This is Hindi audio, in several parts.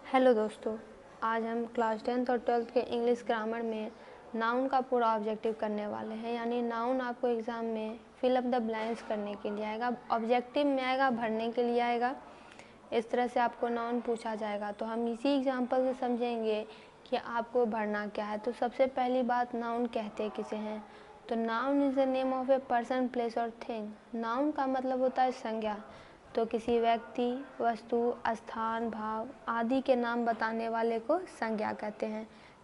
हेलो दोस्तों, आज हम क्लास 10th और 12th के इंग्लिश ग्रामर में नाउन का पूरा ऑब्जेक्टिव करने वाले हैं। यानी नाउन आपको एग्ज़ाम में फिल अप द ब्लैंक्स करने के लिए आएगा, ऑब्जेक्टिव में आएगा, भरने के लिए आएगा। इस तरह से आपको नाउन पूछा जाएगा। तो हम इसी एग्जाम्पल से समझेंगे कि आपको भरना क्या है। तो सबसे पहली बात, नाउन कहते किसे हैं? तो noun is the name of a person, place और थिंग। नाउन का मतलब होता है संज्ञा। तो किसी व्यक्ति, वस्तु, स्थान, भाव आदि के नाम बताने वाले को संज्ञा कहते हैं।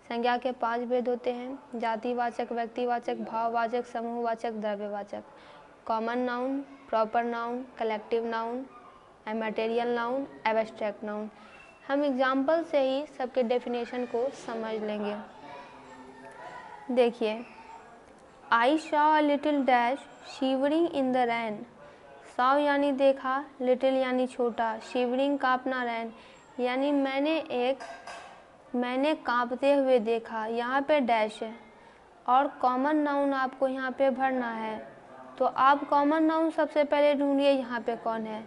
संज्ञा के 5 भेद होते हैं: जातिवाचक, व्यक्तिवाचक, भाववाचक, समूहवाचक, द्रव्यवाचक। Common noun, proper noun, collective noun, material noun, abstract noun. हम एग्जाम्पल से ही सबके डेफिनेशन को समझ लेंगे। देखिए, I saw a little dash shivering in the rain. Saw यानी देखा, लिटिल यानी छोटा, शिवरिंग कांपना, रैन यानी मैंने कांपते हुए देखा। यहाँ पे डैश है और कॉमन नाउन आपको यहाँ पे भरना है। तो आप कॉमन नाउन सबसे पहले ढूंढिए यहाँ पे कौन है।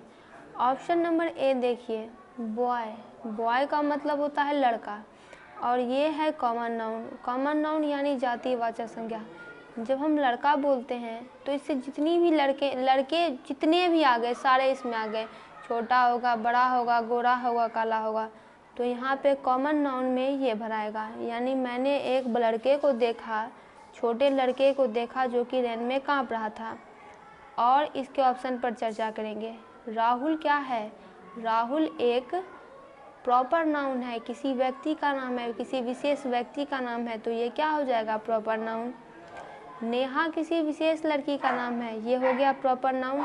ऑप्शन नंबर ए देखिए, बॉय। बॉय का मतलब होता है लड़का और ये है कॉमन नाउन। कॉमन नाउन यानी जातिवाचक संज्ञा। जब हम लड़का बोलते हैं तो इससे जितनी भी लड़के जितने भी आ गए सारे इसमें आ गए। छोटा होगा, बड़ा होगा, गोरा होगा, काला होगा। तो यहाँ पे कॉमन नाउन में ये भराएगा। यानी मैंने एक लड़के को देखा, छोटे लड़के को देखा जो कि रैन में कांप रहा था। और इसके ऑप्शन पर चर्चा करेंगे। राहुल क्या है? राहुल एक प्रॉपर नाउन है, किसी व्यक्ति का नाम है, किसी विशेष व्यक्ति का नाम है। तो ये क्या हो जाएगा? Proper noun. नेहा किसी विशेष लड़की का नाम है, ये हो गया प्रॉपर नाउन।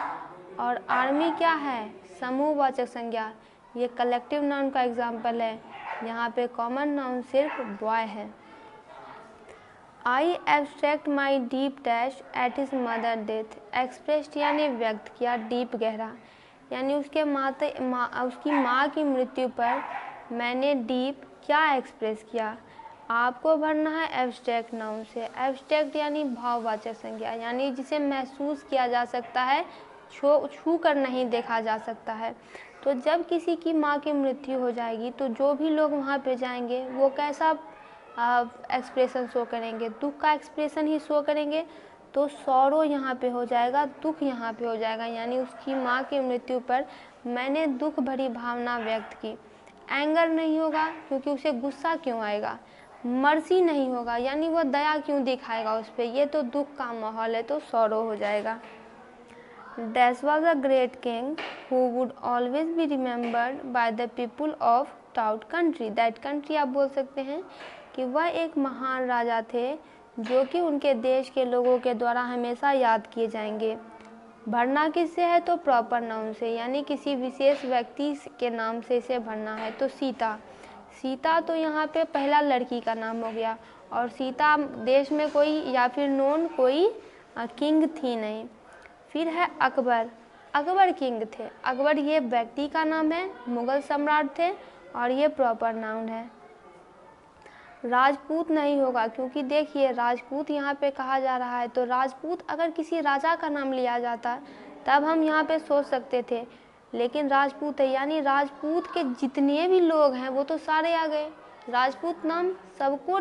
और आर्मी क्या है? समूहवाचक संज्ञा। ये कलेक्टिव नाउन का एग्जाम्पल है। यहाँ पे कॉमन नाउन सिर्फ बॉय है। I abstract my deep dash at his mother death. Expressed यानी व्यक्त किया, डीप गहरा यानी उसकी माँ की मृत्यु पर मैंने डीप क्या एक्सप्रेस किया। आपको भरना है एब्स्ट्रैक्ट नाउन से। एब्स्ट्रैक्ट यानी भाववाचक संज्ञा, यानी जिसे महसूस किया जा सकता है, छू कर नहीं देखा जा सकता है। तो जब किसी की माँ की मृत्यु हो जाएगी तो जो भी लोग वहाँ पे जाएंगे वो कैसा एक्सप्रेशन शो करेंगे? दुख का एक्सप्रेशन ही शो करेंगे। तो सॉरो यहाँ पे हो जाएगा, दुख यहाँ पे हो जाएगा। यानी उसकी माँ की मृत्यु पर मैंने दुख भरी भावना व्यक्त की। एंगर नहीं होगा क्योंकि उसे गुस्सा क्यों आएगा। मर्सी नहीं होगा यानी वो दया क्यों दिखाएगा उस पर, ये तो दुख का माहौल है, तो सॉरो हो जाएगा। Dash was a great king who would always be remembered by the people of taut country. That country आप बोल सकते हैं कि वह एक महान राजा थे जो कि उनके देश के लोगों के द्वारा हमेशा याद किए जाएंगे। भरना किससे है? तो प्रॉपर नाउन से, यानी किसी विशेष व्यक्ति के नाम से इसे भरना है। तो सीता, सीता तो यहाँ पे पहला लड़की का नाम हो गया और सीता देश में कोई या फिर नोन कोई किंग थी नहीं। फिर है अकबर। अकबर किंग थे। अकबर ये व्यक्ति का नाम है, मुगल सम्राट थे और ये प्रॉपर नाउन है। राजपूत नहीं होगा क्योंकि देखिए राजपूत यहाँ पे कहा जा रहा है। तो राजपूत अगर किसी राजा का नाम लिया जाता तब हम यहाँ पे सोच सकते थे, लेकिन राजपूत है यानी राजपूत के जितने भी लोग हैं वो तो सारे आ गए। राजपूत नाम सबको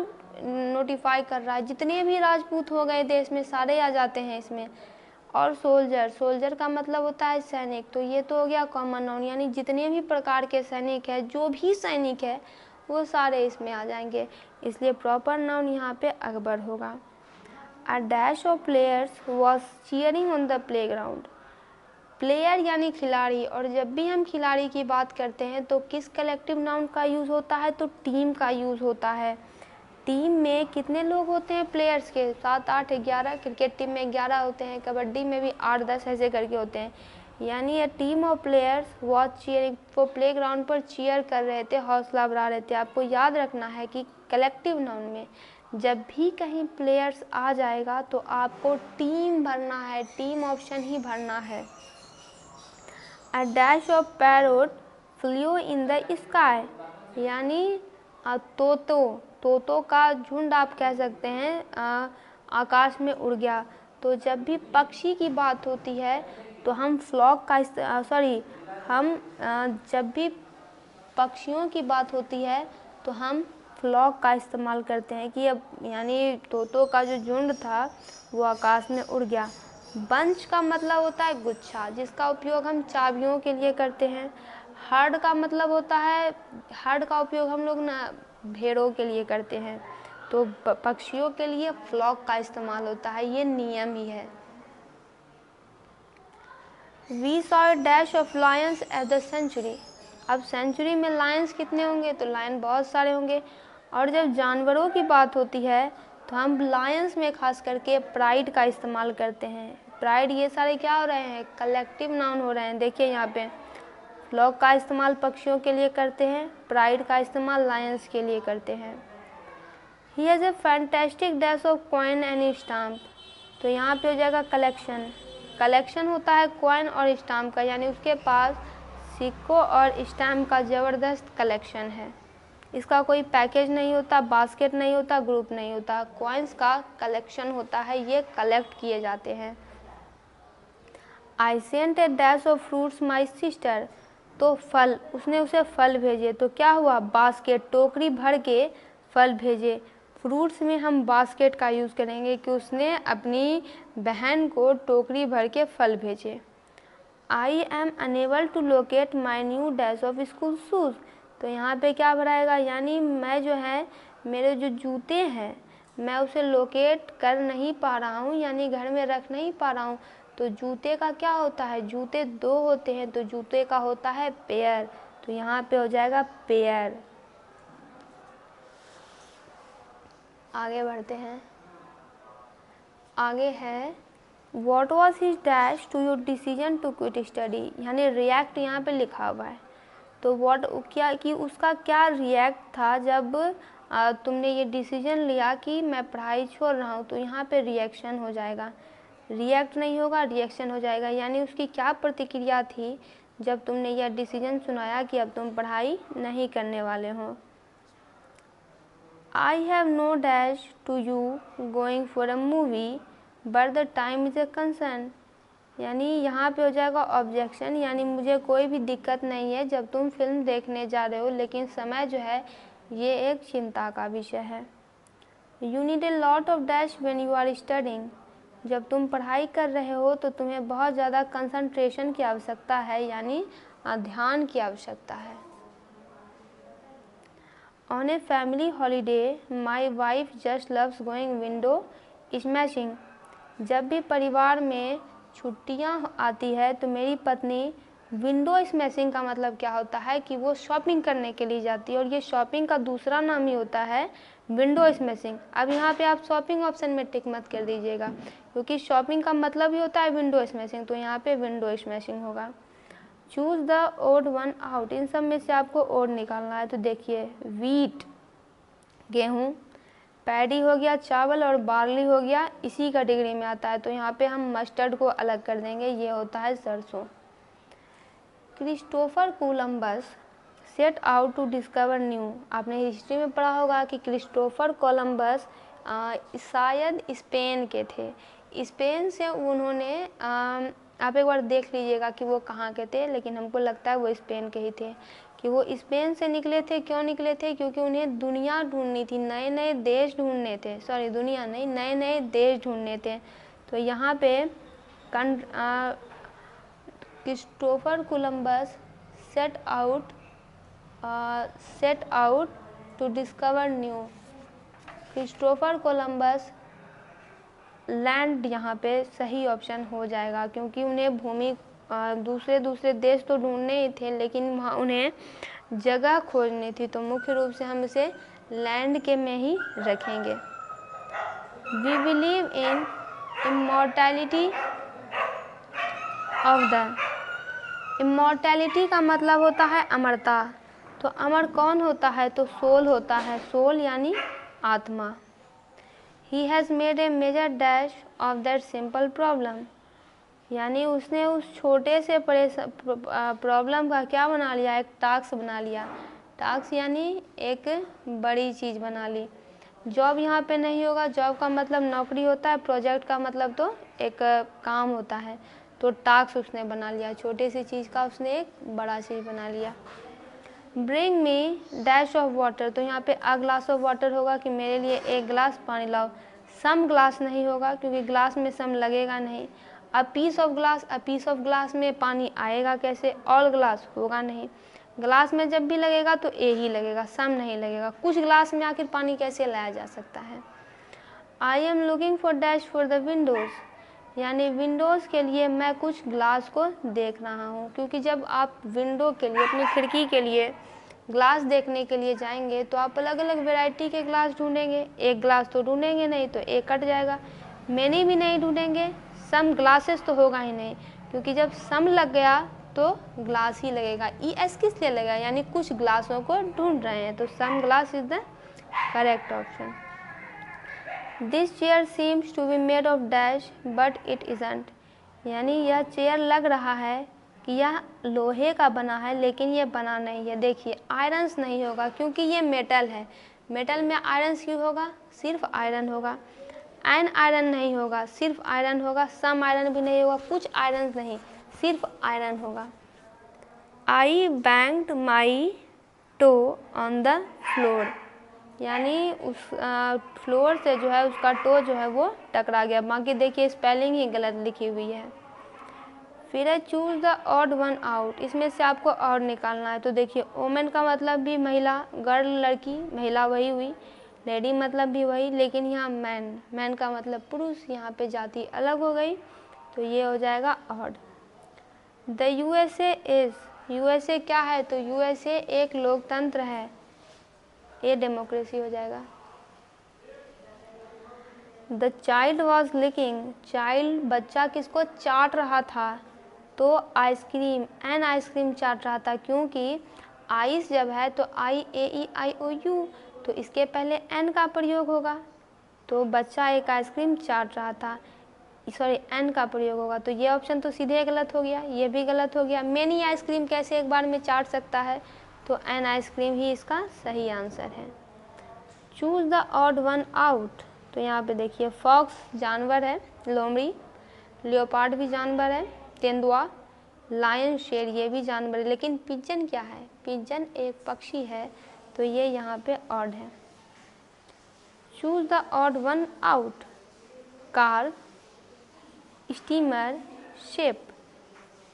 नोटिफाई कर रहा है, जितने भी राजपूत हो गए देश में सारे आ जाते हैं इसमें। और सोल्जर, सोल्जर का मतलब होता है सैनिक। तो ये तो हो गया कॉमन नाउन, यानी जितने भी प्रकार के सैनिक है, जो भी सैनिक है वो सारे इसमें आ जाएंगे। इसलिए प्रॉपर नाउन यहाँ पे अकबर होगा। अ dash of players was cheering on the playground. Player यानी खिलाड़ी, और जब भी हम खिलाड़ी की बात करते हैं तो किस कलेक्टिव नाउन का यूज़ होता है? तो टीम का यूज़ होता है। टीम में कितने लोग होते हैं प्लेयर्स के? 7, 8, 11। क्रिकेट टीम में 11 होते हैं, कबड्डी में भी 8, 10 ऐसे करके होते हैं। यानी ये team of players was cheering, वो प्ले ग्राउंड पर चीयर कर रहे थे, हौसला बढ़ा रहे थे। आपको याद रखना है कि कलेक्टिव नाउन में जब भी कहीं प्लेयर्स आ जाएगा तो आपको टीम भरना है, टीम ऑप्शन ही भरना है। अ dash of parrot flu in the sky, यानी तोतों का झुंड आप कह सकते हैं, आकाश में उड़ गया। तो जब भी पक्षी की बात होती है तो हम फ्लॉक का जब भी पक्षियों की बात होती है तो हम फ्लॉक का इस्तेमाल करते हैं कि अब यानी तोतों का जो झुंड था वो आकाश में उड़ गया। बंच का मतलब होता है गुच्छा, जिसका उपयोग हम चाबियों के लिए करते हैं। हर्ड का मतलब होता है, हर्ड का उपयोग हम लोग ना भेड़ों के लिए करते हैं, तो पक्षियों के लिए फ्लॉक का इस्तेमाल होता है, ये नियम ही है। We saw a dash of lions at the century. अब सेंचुरी में लायंस कितने होंगे, तो लायन बहुत सारे होंगे। और जब जानवरों की बात होती है तो हम लायंस में खास करके प्राइड का इस्तेमाल करते हैं। प्राइड, ये सारे क्या हो रहे हैं, कलेक्टिव नाउन हो रहे हैं। देखिए यहाँ पे फ्लॉक का इस्तेमाल पक्षियों के लिए करते हैं, प्राइड का इस्तेमाल लायंस के लिए करते हैं। He has a fantastic dash of coin and stamp. तो यहाँ पे हो जाएगा कलेक्शन। कलेक्शन होता है कॉइन और स्टाम्प का, यानी उसके पास सिक्कों और स्टैम्प का ज़बरदस्त कलेक्शन है। इसका कोई पैकेज नहीं होता, बास्केट नहीं होता, ग्रुप नहीं होता, कॉइन्स का कलेक्शन होता है, ये कलेक्ट किए जाते हैं। I sent a dash of fruits my sister. तो फल, उसने उसे फल भेजे, तो क्या हुआ, बास्केट, टोकरी भर के फल भेजे। फ्रूट्स में हम बास्केट का यूज़ करेंगे कि उसने अपनी बहन को टोकरी भर के फल भेजे। I am unable to locate my new dash of school shoes. तो यहाँ पे क्या भराएगा, यानी मैं जो है मेरे जो जूते हैं मैं उसे लोकेट कर नहीं पा रहा हूँ, यानी घर में रख नहीं पा रहा हूँ। तो जूते का क्या होता है, जूते दो होते हैं, तो जूते का होता है पेयर, तो यहाँ पे हो जाएगा पेयर। आगे बढ़ते हैं। आगे है What was his dash to your decision to quit study, यानी रिएक्ट यहाँ पे लिखा हुआ है। तो व्हाट क्या कि उसका क्या रिएक्ट था जब तुमने ये डिसीजन लिया कि मैं पढ़ाई छोड़ रहा हूँ, तो यहाँ पे रिएक्शन हो जाएगा, रिएक्ट नहीं होगा, रिएक्शन हो जाएगा। यानी उसकी क्या प्रतिक्रिया थी जब तुमने यह डिसीजन सुनाया कि अब तुम पढ़ाई नहीं करने वाले हो। I have no dash to you going for a movie but the time is a concern, यानी यहाँ पे हो जाएगा ऑब्जेक्शन, यानी मुझे कोई भी दिक्कत नहीं है जब तुम फिल्म देखने जा रहे हो, लेकिन समय जो है ये एक चिंता का विषय है। You need a lot of dash when you are studying, जब तुम पढ़ाई कर रहे हो तो तुम्हें बहुत ज़्यादा कंसंट्रेशन की आवश्यकता है, यानी ध्यान की आवश्यकता है। On a family holiday my wife just loves going window smashing, जब भी परिवार में छुट्टियां आती है तो मेरी पत्नी विंडो स्मैशिंग का मतलब क्या होता है कि वो शॉपिंग करने के लिए जाती है, और ये शॉपिंग का दूसरा नाम ही होता है विंडो स्मैशिंग। अब यहाँ पे आप शॉपिंग ऑप्शन में टिक मत कर दीजिएगा, क्योंकि शॉपिंग का मतलब ही होता है विंडो स्मैशिंग, तो यहाँ पे विंडो स्मैशिंग होगा। Choose the odd one out, इन सब में से आपको ओड निकालना है। तो देखिए वीट गेहूँ, पैडी हो गया चावल, और बार्ली हो गया इसी कैटेगरी में आता है, तो यहाँ पे हम मस्टर्ड को अलग कर देंगे, ये होता है सरसों। Christopher Columbus set out to discover new, आपने हिस्ट्री में पढ़ा होगा कि क्रिस्टोफर कोलंबस शायद स्पेन के थे, स्पेन से उन्होंने आप एक बार देख लीजिएगा कि वो कहाँ के थे, लेकिन हमको लगता है वो स्पेन के ही थे, कि वो स्पेन से निकले थे। क्यों निकले थे, क्योंकि उन्हें दुनिया ढूंढनी थी, नए नए देश ढूंढने थे, सॉरी दुनिया नहीं, नए नए देश ढूंढने थे। तो यहाँ पे Christopher Columbus set out to discover new, Christopher Columbus land यहाँ पे सही ऑप्शन हो जाएगा, क्योंकि उन्हें भूमि दूसरे दूसरे देश तो ढूंढने ही थे, लेकिन वहाँ उन्हें जगह खोजनी थी, तो मुख्य रूप से हम इसे लैंड के में ही रखेंगे। We believe in immortality of the, immortality का मतलब होता है अमरता, तो अमर कौन होता है, तो सोल होता है, सोल यानी आत्मा। He has made a major dash of that simple problem, यानी उसने उस छोटे से प्रॉब्लम का क्या बना लिया, एक टास्क बना लिया। टास्क यानी एक बड़ी चीज़ बना ली। जॉब यहाँ पे नहीं होगा, जॉब का मतलब नौकरी होता है, प्रोजेक्ट का मतलब तो एक काम होता है, तो टास्क उसने बना लिया, छोटे सी चीज़ का उसने एक बड़ा चीज़ बना लिया। Bring me dash of water, तो यहाँ पे अ ग्लास ऑफ वाटर होगा कि मेरे लिए एक गिलास पानी लाओ। सम ग्लास नहीं होगा क्योंकि ग्लास में सम लगेगा नहीं। अ पीस ऑफ ग्लास में पानी आएगा कैसे, ऑल ग्लास होगा नहीं। ग्लास में जब भी लगेगा तो ए ही लगेगा, सम नहीं लगेगा। कुछ ग्लास में आखिर पानी कैसे लाया जा सकता है। I am looking for dash for the Windows, यानी विंडोज़ के लिए मैं कुछ ग्लास को देख रहा हूँ, क्योंकि जब आप विंडो के लिए, अपनी खिड़की के लिए ग्लास देखने के लिए जाएंगे तो आप अलग अलग वैरायटी के ग्लास ढूंढेंगे। एक ग्लास तो ढूंढेंगे नहीं तो एक कट जाएगा। मैनी भी नहीं ढूंढेंगे, सम ग्लासेस तो होगा ही नहीं, क्योंकि जब सम लग गया तो ग्लास ही लगेगा। ई एस किस लिए लगेगा, यानी कुछ ग्लासों को ढूंढ रहे हैं, तो some glass is the correct option. This chair seems to be made of dash but it isn't, यानी यह चेयर लग रहा है कि यह लोहे का बना है लेकिन ये बना नहीं है। देखिए आयरन्स नहीं होगा क्योंकि ये मेटल है। मेटल में आयरन्स क्यों होगा, सिर्फ आयरन होगा। एन आयरन नहीं होगा, सिर्फ आयरन होगा। सम आयरन भी नहीं होगा, कुछ आयरन नहीं, सिर्फ आयरन होगा। I banged my toe on the floor, यानी उस फ्लोर से जो है उसका टो जो है वो टकरा गया। बाकी देखिए स्पेलिंग ही गलत लिखी हुई है। फिर है choose the odd one out, इसमें से आपको ऑड निकालना है। तो देखिए वोमेन का मतलब भी महिला, गर्ल लड़की, महिला वही हुई, लेडी मतलब भी वही, लेकिन यहाँ मैन का मतलब पुरुष, यहाँ पे जाति अलग हो गई, तो ये हो जाएगा odd. The USA is, USA क्या है, तो यूएसए एक लोकतंत्र है, ये डेमोक्रेसी हो जाएगा। The child was licking, child बच्चा किसको चाट रहा था, तो आइसक्रीम, एन आइसक्रीम चाट रहा था, क्योंकि आइस जब है तो IAEIOU, तो इसके पहले एन का प्रयोग होगा, तो बच्चा एक आइसक्रीम चाट रहा था, सॉरी एन का प्रयोग होगा, तो ये ऑप्शन तो सीधे गलत हो गया, ये भी गलत हो गया। मैनी आइसक्रीम कैसे एक बार में चाट सकता है, तो एन आइसक्रीम ही इसका सही आंसर है। Choose the odd one out, तो यहाँ पे देखिए फॉक्स जानवर है, लोमड़ी, लियोपार्ड भी जानवर है, तेंदुआ, लायन शेर ये भी जानवर है, लेकिन पिजन क्या है, पिजन एक पक्षी है, तो ये यहाँ पे ऑड है। Choose the odd one out, car, steamer, ship.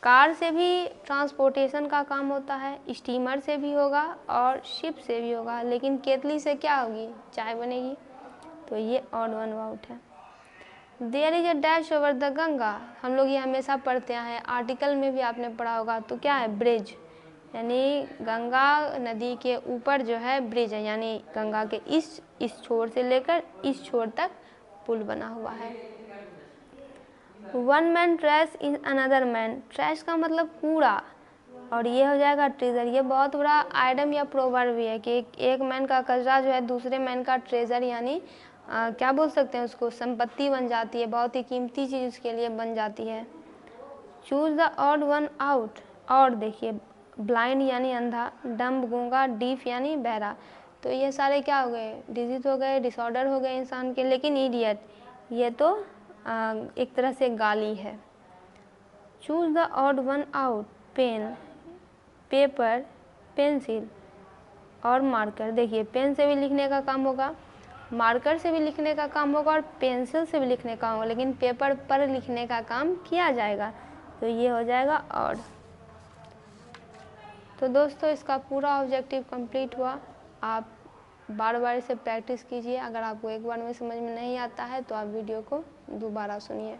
Car से भी ट्रांसपोर्टेशन का काम होता है, स्टीमर से भी होगा और शिप से भी होगा, लेकिन केतली से क्या होगी, चाय बनेगी, तो ये ऑड वन आउट है। There is a dash over the Ganga, हम लोग ये हमेशा पढ़ते हैं, आर्टिकल में भी आपने पढ़ा होगा, तो क्या है, ब्रिज, यानी गंगा नदी के ऊपर जो है ब्रिज है, यानी गंगा के इस छोर से लेकर इस छोर तक पुल बना हुआ है। One man trash is another man, trash का मतलब कूड़ा, और ये हो जाएगा ट्रेजर। ये बहुत बड़ा आइडम या प्रोवर्ब भी है कि एक मैन का कचरा जो है दूसरे मैन का ट्रेजर, यानी क्या बोल सकते हैं उसको, संपत्ति बन जाती है, बहुत ही कीमती चीज़ उसके लिए बन जाती है। Choose the odd one out, और देखिए ब्लाइंड यानी अंधा, डम्ब गूंगा, डीफ यानी बहरा, तो ये सारे क्या हो गए, डिजीज हो गए, डिसऑर्डर हो गए इंसान के, लेकिन इडियट ये तो एक तरह से गाली है। Choose the odd one out, pen, paper, pencil और मार्कर। देखिए पेन से भी लिखने का काम होगा, मार्कर से भी लिखने का काम होगा और पेंसिल से भी लिखने का होगा, लेकिन पेपर पर लिखने का काम किया जाएगा, तो ये हो जाएगा ऑड। तो दोस्तों इसका पूरा ऑब्जेक्टिव कंप्लीट हुआ। आप बार बार इसे प्रैक्टिस कीजिए। अगर आपको एक बार में समझ में नहीं आता है तो आप वीडियो को दोबारा सुनिए।